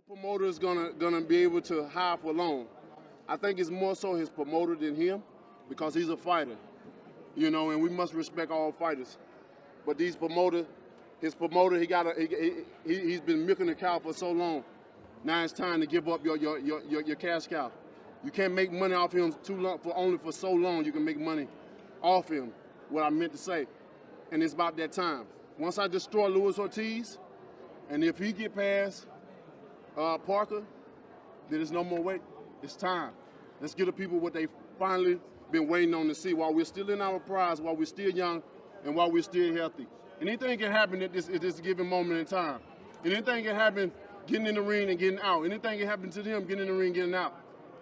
Promoter is gonna be able to hire for long. I think it's more so his promoter than him, because he's a fighter, you know, and we must respect all fighters. But his promoter, he's been milking the cow for so long. Now it's time to give up your cash cow. You can't make money off him too long, only for so long you can make money off him. What I meant to say, and it's about that time. Once I destroy Luis Ortiz, and if he get past Parker, then there's no more wait. It's time. Let's give the people what they finally been waiting on to see while we're still in our prize, while we're still young, and while we're still healthy. Anything can happen at this given moment in time. Anything can happen getting in the ring and getting out. Anything can happen to them getting in the ring and getting out.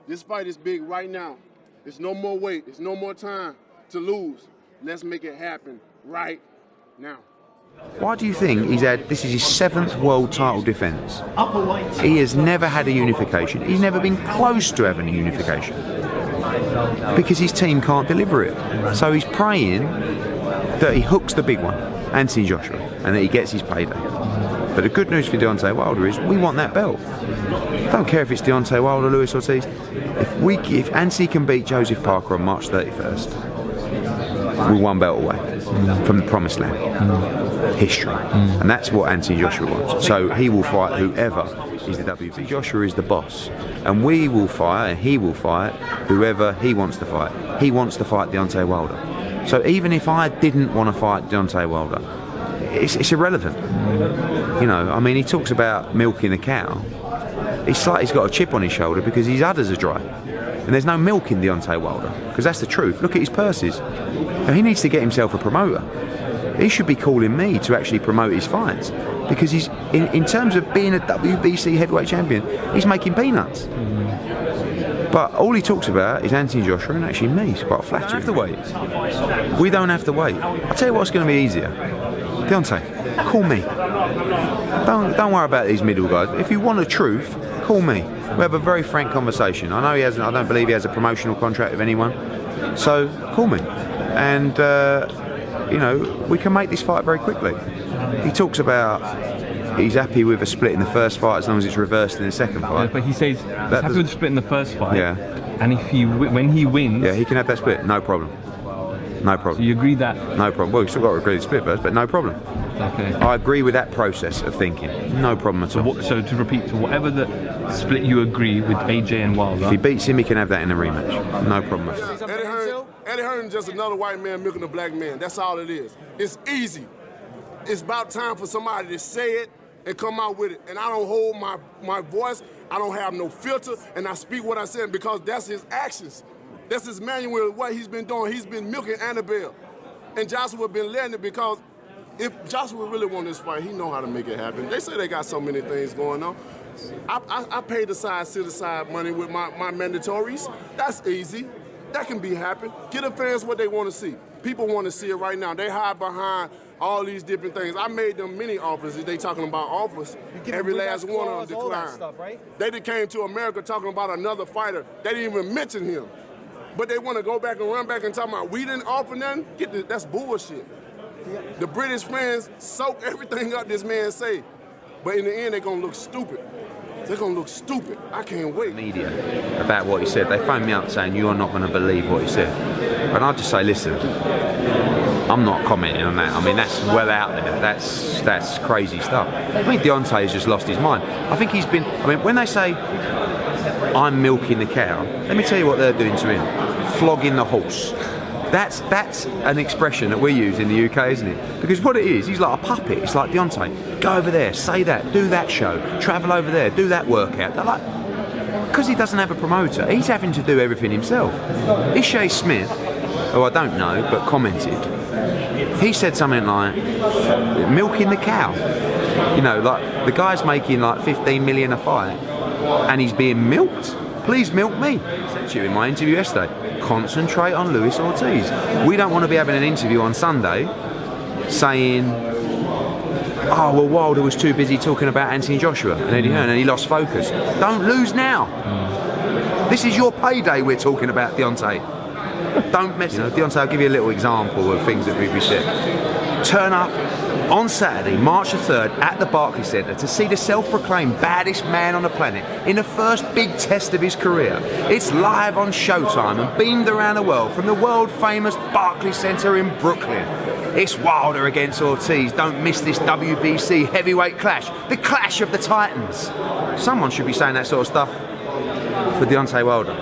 This fight is big right now. There's no more wait. There's no more time to lose. Let's make it happen right now. Why do you think this is his 7th world title defence? He has never had a unification. He's never been close to having a unification. Because his team can't deliver it. So he's praying that he hooks the big one, Anthony Joshua, and that he gets his payday. But the good news for Deontay Wilder is we want that belt. Don't care if it's Deontay Wilder or Luis Ortiz. If Anthony can beat Joseph Parker on March 31st, we're one belt away from the promised land. History. And that's what Anthony Joshua wants. So he will fight whoever is the WBC. Joshua is the boss. And we will fight, and he will fight, whoever he wants to fight. He wants to fight Deontay Wilder. So even if I didn't want to fight Deontay Wilder, it's irrelevant. You know, I mean, he talks about milking the cow. It's like he's got a chip on his shoulder because his udders are dry. And there's no milk in Deontay Wilder, because that's the truth. Look at his purses. Now, he needs to get himself a promoter. He should be calling me to actually promote his fights, because he's in terms of being a WBC heavyweight champion, he's making peanuts. But all he talks about is Anthony Joshua and actually me. It's quite flattering. We don't have to wait. We don't have to wait. I'll tell you what's going to be easier. Deontay, call me. Don't worry about these middle guys. If you want the truth, call me. We have a very frank conversation. I know he hasn't. I don't believe he has a promotional contract with anyone. So call me, and you know, we can make this fight very quickly. He talks about he's happy with a split in the first fight as long as it's reversed in the second fight. Yeah, but he says he's happy with the split in the first fight. Yeah. And if when he wins, yeah, he can have that split. No problem. No problem. So you agree that? No problem. Well, we've still got to agree the split first, but no problem. Okay. I agree with that process of thinking. No problem at all. So to repeat, to whatever the split you agree with AJ and Wilder. If he beats him, he can have that in a rematch. No problem at all. Eddie Hearn is just another white man milking a black man. That's all it is. It's easy. It's about time for somebody to say it and come out with it. And I don't hold my voice. I don't have no filter, and I speak what I said because that's his actions. That's his manual, what he's been doing. He's been milking Annabelle. And Joshua been letting it, because if Joshua really won this fight, he know how to make it happen. They say they got so many things going on. I pay the side, sit aside money with my mandatories. That's easy. That can be happen. Get the fans what they want to see. People want to see it right now. They hide behind all these different things. I made them many offers. They talking about offers. Every last one of them declined. Stuff, right? They just came to America talking about another fighter. They didn't even mention him. But they want to go back and run back and talk about we didn't offer nothing. That's bullshit. The British fans soak everything up this man say. But in the end, they're going to look stupid. They're going to look stupid. I can't wait. Media about what he said. They phoned me up saying, you're not going to believe what he said. And I'll just say, listen, I'm not commenting on that. I mean, that's well out there. That's crazy stuff. I think Deontay has just lost his mind. I think he's been, I mean, when they say, I'm milking the cow, let me tell you what they're doing to him. Flogging the horse. That's an expression that we use in the UK, isn't it? Because what it is, he's like a puppet. It's like, Deontay, go over there, say that, do that show, travel over there, do that workout. They're like, because he doesn't have a promoter, he's having to do everything himself. Ishay Smith, who I don't know, but commented, he said something like, milking the cow. You know, like, the guy's making like 15 million a fight, and he's being milked. Please milk me. I said to you in my interview yesterday, concentrate on Luis Ortiz. We don't want to be having an interview on Sunday saying, oh, well, Wilder was too busy talking about Anthony Joshua and Eddie Hearn and he lost focus. Don't lose now. This is your payday we're talking about, Deontay. Don't mess. You know, Deontay, I'll give you a little example of things that we said. Turn up on Saturday, March the 3rd, at the Barclays Centre, to see the self-proclaimed baddest man on the planet in the first big test of his career. It's live on Showtime and beamed around the world from the world-famous Barclays Centre in Brooklyn. It's Wilder against Ortiz. Don't miss this WBC heavyweight clash, the clash of the titans. Someone should be saying that sort of stuff for Deontay Wilder.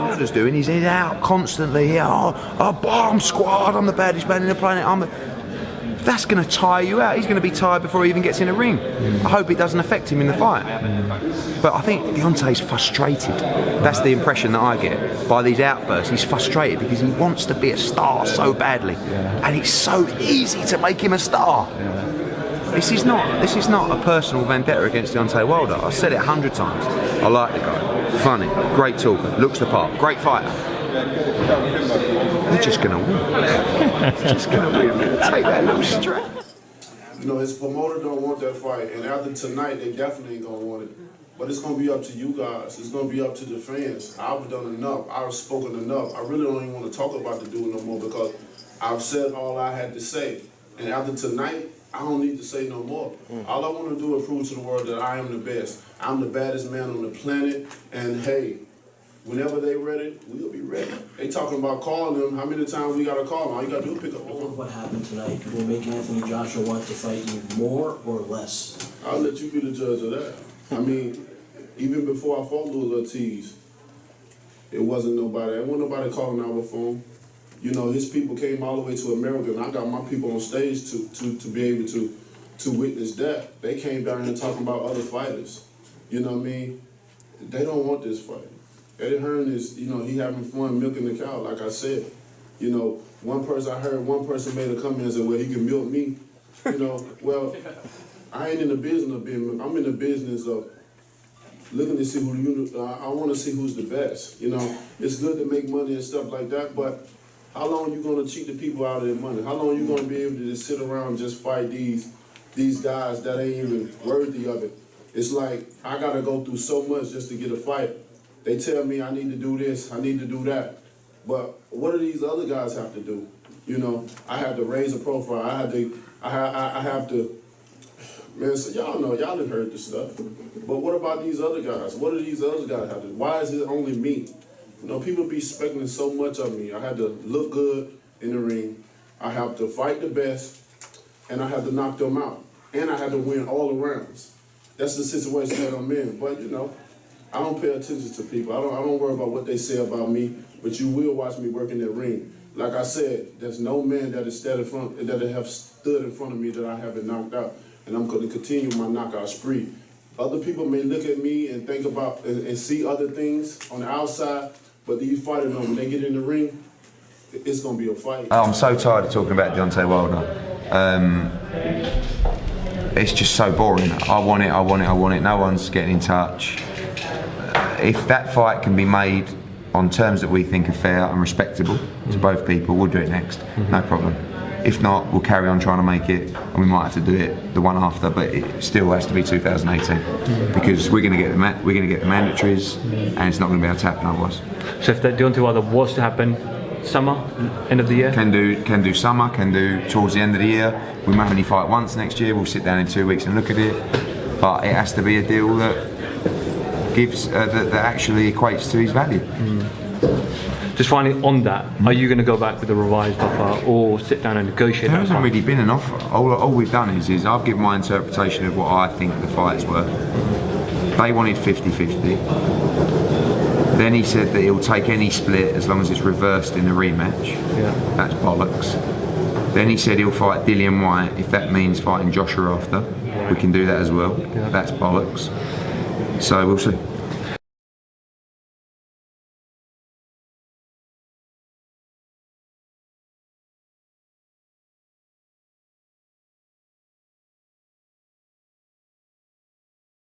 Wilder's doing his head out constantly. Oh, bomb squad, I'm the baddest man in the planet. That's going to tire you out. He's going to be tired before he even gets in the ring. I hope it doesn't affect him in the fight. But I think Deontay's frustrated. That's the impression that I get by these outbursts. He's frustrated because he wants to be a star so badly, and it's so easy to make him a star. This is not a personal vendetta against Deontay Wilder. I've said it 100 times. I like the guy. Funny, great talker, looks the part, great fighter. They're just gonna win. Just gonna win. Take that little strap. You know, his promoter don't want that fight, and after tonight, they definitely ain't gonna want it. But it's gonna be up to you guys. It's gonna be up to the fans. I've done enough. I've spoken enough. I really don't even want to talk about the dude no more because I've said all I had to say. And after tonight, I don't need to say no more. All I want to do is prove to the world that I am the best. I'm the baddest man on the planet, and hey, whenever they ready, we'll be ready. They talking about calling them. How many times we gotta call them? All you gotta do is pick up the phone. What happened tonight will make Anthony Joshua want to fight you more or less? I'll let you be the judge of that. I mean, even before I fought Louis Ortiz, it wasn't nobody calling our phone. You know, his people came all the way to America, and I got my people on stage to be able to witness that. They came down here talking about other fighters. You know what I mean? They don't want this fight. Eddie Hearn is, you know, he having fun milking the cow, like I said. You know, I heard one person made a comment and said, well, he can milk me. You know, well, I ain't in the business of being milked. I'm in the business of looking to see I want to see who's the best. You know, it's good to make money and stuff like that, but how long you gonna cheat the people out of their money? How long you gonna be able to just sit around and just fight these guys that ain't even worthy of it? It's like I gotta go through so much just to get a fight. They tell me I need to do this, I need to do that. But what do these other guys have to do? You know, I have to raise a profile. I have to, man, so y'all know, y'all done heard this stuff. But what about these other guys? What do these other guys have to do? Why is it only me? You know, people be expecting so much of me. I had to look good in the ring. I have to fight the best, and I have to knock them out. And I had to win all the rounds. That's the situation that I'm in. But, you know, I don't pay attention to people. I don't worry about what they say about me, but you will watch me work in that ring. Like I said, there's no man that have stood in front of me that I haven't knocked out. And I'm going to continue my knockout spree. Other people may look at me and think about and see other things on the outside, but these fighters know when they get in the ring, it's going to be a fight. I'm so tired of talking about Deontay Wilder. It's just so boring. I want it. No one's getting in touch. If that fight can be made on terms that we think are fair and respectable to both people, we'll do it next. No problem. If not, we'll carry on trying to make it, and we might have to do it the one after, but it still has to be 2018 because we're going to get the mandatories, and it's not going to be able to happen otherwise. So if that Deontay Wilder was to happen, summer, end of the year? Can do summer, can do towards the end of the year. We may only fight once next year. We'll sit down in 2 weeks and look at it, but it has to be a deal that gives that actually equates to his value. Just finally on that, are you going to go back with a revised offer or sit down and negotiate? There hasn't really been an offer. All we've done is I've given my interpretation of what I think the fight's worth. They wanted 50-50. Then he said that he'll take any split as long as it's reversed in the rematch. Yeah. That's bollocks. Then he said he'll fight Dillian White if that means fighting Joshua after. We can do that as well. Yeah. That's bollocks. So we'll see.